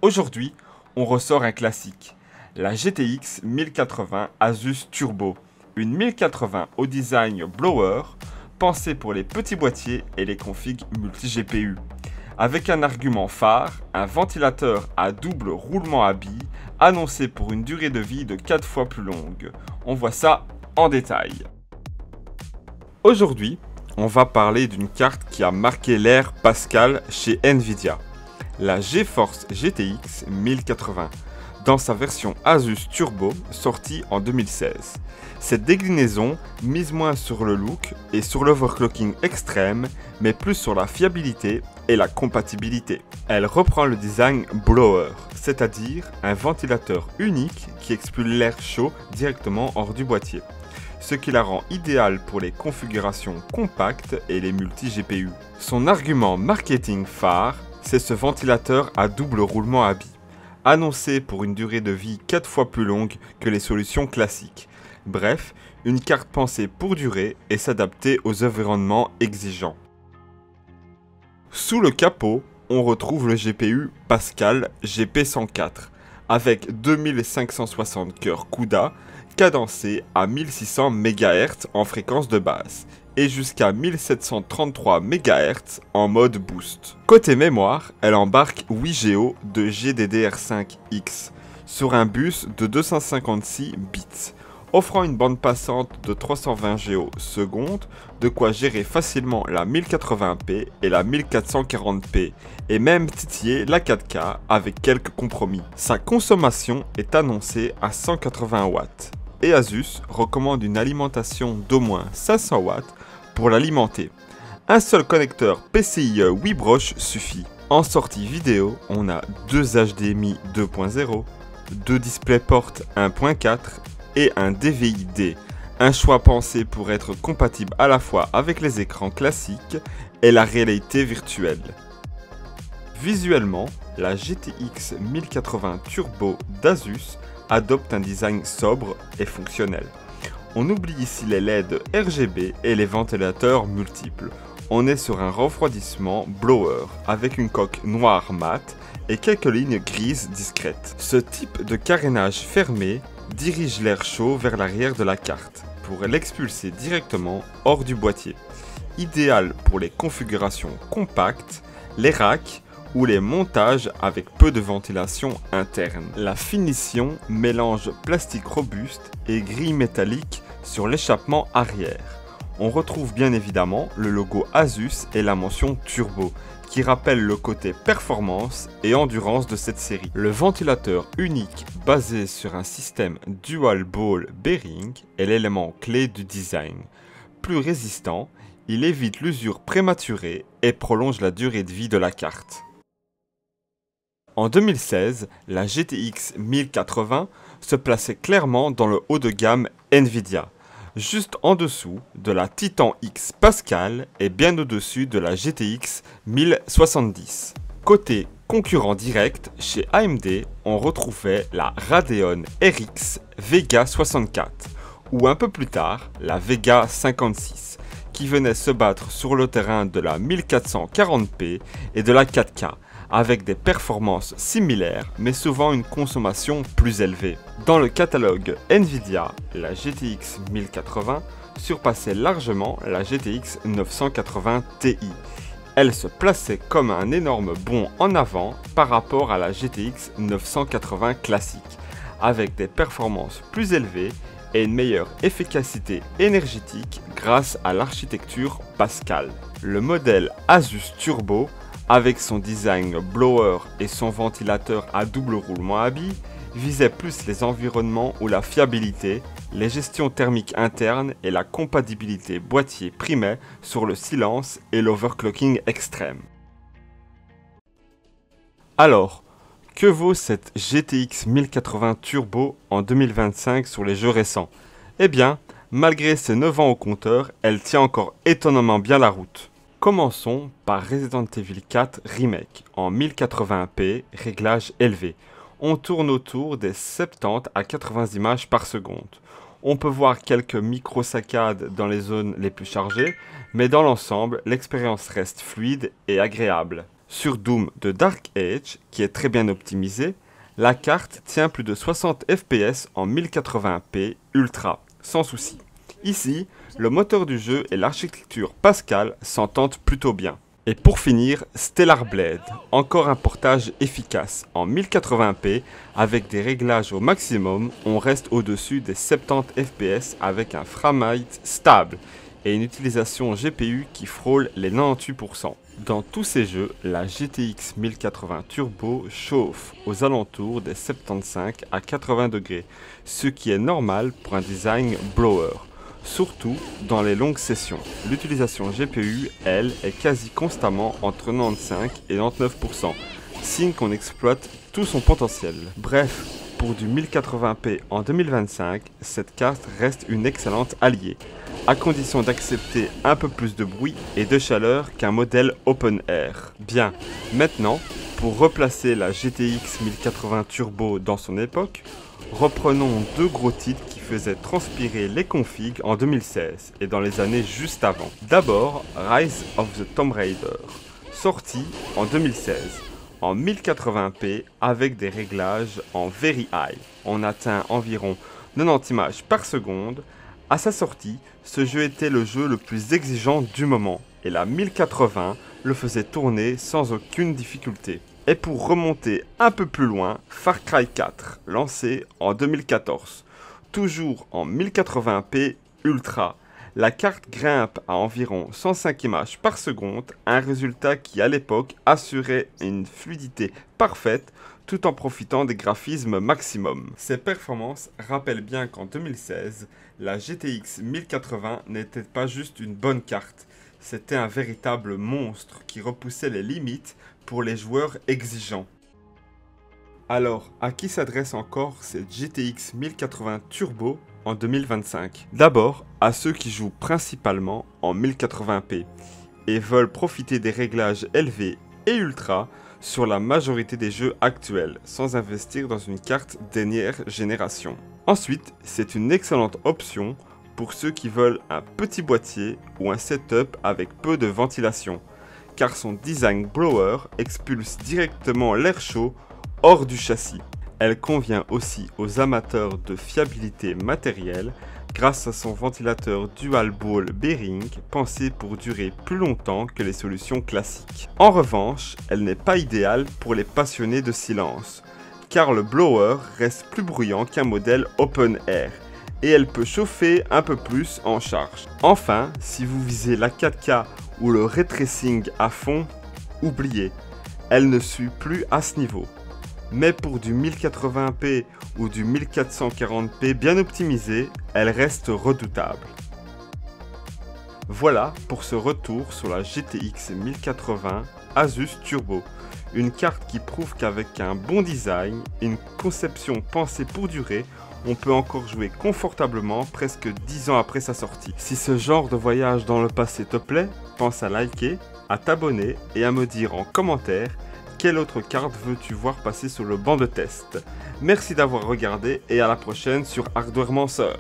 Aujourd'hui, on ressort un classique, la GTX 1080 Asus Turbo, une 1080 au design blower, pensée pour les petits boîtiers et les configs multi-GPU. Avec un argument phare, un ventilateur à double roulement à billes, annoncé pour une durée de vie de 4 fois plus longue. On voit ça en détail. Aujourd'hui, on va parler d'une carte qui a marqué l'ère Pascal chez Nvidia, la GeForce GTX 1080, dans sa version Asus Turbo sortie en 2016. Cette déclinaison mise moins sur le look et sur l'overclocking extrême, mais plus sur la fiabilité et la compatibilité. Elle reprend le design blower, c'est-à-dire un ventilateur unique qui expulse l'air chaud directement hors du boîtier, ce qui la rend idéale pour les configurations compactes et les multi-GPU. Son argument marketing phare, c'est ce ventilateur à double roulement à billes, annoncé pour une durée de vie 4 fois plus longue que les solutions classiques. Bref, une carte pensée pour durer et s'adapter aux environnements exigeants. Sous le capot, on retrouve le GPU Pascal GP104 avec 2560 cœurs CUDA cadencés à 1600 MHz en fréquence de base et jusqu'à 1733 MHz en mode boost. Côté mémoire, elle embarque 8 Go de GDDR5X sur un bus de 256 bits, offrant une bande passante de 320 Go secondes, de quoi gérer facilement la 1080p et la 1440p, et même titiller la 4K avec quelques compromis. Sa consommation est annoncée à 180 watts, et Asus recommande une alimentation d'au moins 500 watts pour l'alimenter. Un seul connecteur PCIe 8 broches suffit. En sortie vidéo, on a deux HDMI 2.0, deux DisplayPort 1.4, et un DVI-D, un choix pensé pour être compatible à la fois avec les écrans classiques et la réalité virtuelle. Visuellement, la GTX 1080 Turbo d'Asus adopte un design sobre et fonctionnel. On oublie ici les LED RGB et les ventilateurs multiples. On est sur un refroidissement blower avec une coque noire mat et quelques lignes grises discrètes. Ce type de carénage fermé dirige l'air chaud vers l'arrière de la carte pour l'expulser directement hors du boîtier. Idéal pour les configurations compactes, les racks ou les montages avec peu de ventilation interne. La finition mélange plastique robuste et grille métallique sur l'échappement arrière. On retrouve bien évidemment le logo Asus et la mention Turbo, qui rappelle le côté performance et endurance de cette série. Le ventilateur unique basé sur un système dual ball bearing est l'élément clé du design. Plus résistant, il évite l'usure prématurée et prolonge la durée de vie de la carte. En 2016, la GTX 1080 se plaçait clairement dans le haut de gamme Nvidia, juste en dessous de la Titan X Pascal et bien au-dessus de la GTX 1070. Côté concurrent direct, chez AMD, on retrouvait la Radeon RX Vega 64, ou un peu plus tard, la Vega 56, qui venait se battre sur le terrain de la 1440p et de la 4K, avec des performances similaires, mais souvent une consommation plus élevée. Dans le catalogue Nvidia, la GTX 1080 surpassait largement la GTX 980 Ti. Elle se plaçait comme un énorme bond en avant par rapport à la GTX 980 classique, avec des performances plus élevées et une meilleure efficacité énergétique grâce à l'architecture Pascal. Le modèle Asus Turbo, avec son design blower et son ventilateur à double roulement à billes, visait plus les environnements où la fiabilité, les gestions thermiques internes et la compatibilité boîtier primaient sur le silence et l'overclocking extrême. Alors, que vaut cette GTX 1080 Turbo en 2025 sur les jeux récents? Eh bien, malgré ses 9 ans au compteur, elle tient encore étonnamment bien la route. Commençons par Resident Evil 4 Remake en 1080p, réglage élevé. On tourne autour des 70 à 80 images par seconde. On peut voir quelques micro-saccades dans les zones les plus chargées, mais dans l'ensemble, l'expérience reste fluide et agréable. Sur Doom de Dark Age, qui est très bien optimisé, la carte tient plus de 60 FPS en 1080p Ultra, sans souci. Ici, le moteur du jeu et l'architecture Pascal s'entendent plutôt bien. Et pour finir, Stellar Blade, encore un portage efficace. En 1080p, avec des réglages au maximum, on reste au-dessus des 70 fps avec un framerate stable et une utilisation GPU qui frôle les 98%. Dans tous ces jeux, la GTX 1080 Turbo chauffe aux alentours des 75 à 80 degrés, ce qui est normal pour un design blower. Surtout dans les longues sessions. L'utilisation GPU, elle, est quasi constamment entre 95 et 99%, signe qu'on exploite tout son potentiel. Bref, pour du 1080p en 2025, cette carte reste une excellente alliée, à condition d'accepter un peu plus de bruit et de chaleur qu'un modèle open air. Bien, maintenant, pour replacer la GTX 1080 Turbo dans son époque, reprenons deux gros titres qui faisaient transpirer les configs en 2016 et dans les années juste avant. D'abord, Rise of the Tomb Raider, sorti en 2016, en 1080p avec des réglages en Very High. On atteint environ 90 images par seconde. À sa sortie, ce jeu était le jeu le plus exigeant du moment et la 1080 le faisait tourner sans aucune difficulté. Et pour remonter un peu plus loin, Far Cry 4, lancé en 2014. Toujours en 1080p Ultra, la carte grimpe à environ 105 images par seconde, un résultat qui à l'époque assurait une fluidité parfaite tout en profitant des graphismes maximum. Ces performances rappellent bien qu'en 2016, la GTX 1080 n'était pas juste une bonne carte, c'était un véritable monstre qui repoussait les limites pour les joueurs exigeants. Alors, à qui s'adresse encore cette GTX 1080 Turbo en 2025? D'abord, à ceux qui jouent principalement en 1080p et veulent profiter des réglages élevés et ultra sur la majorité des jeux actuels, sans investir dans une carte dernière génération. Ensuite, c'est une excellente option pour ceux qui veulent un petit boîtier ou un setup avec peu de ventilation, car son design blower expulse directement l'air chaud hors du châssis. Elle convient aussi aux amateurs de fiabilité matérielle grâce à son ventilateur dual ball bearing pensé pour durer plus longtemps que les solutions classiques. En revanche, elle n'est pas idéale pour les passionnés de silence, car le blower reste plus bruyant qu'un modèle open air et elle peut chauffer un peu plus en charge. Enfin, si vous visez la 4K ou le ray tracing à fond, oubliez, elle ne suit plus à ce niveau. Mais pour du 1080p ou du 1440p bien optimisé, elle reste redoutable. Voilà pour ce retour sur la GTX 1080 Asus Turbo, une carte qui prouve qu'avec un bon design et une conception pensée pour durer, on peut encore jouer confortablement presque 10 ans après sa sortie. Si ce genre de voyage dans le passé te plaît, pense à liker, à t'abonner et à me dire en commentaire quelle autre carte veux-tu voir passer sur le banc de test. Merci d'avoir regardé et à la prochaine sur Hardware Mancer.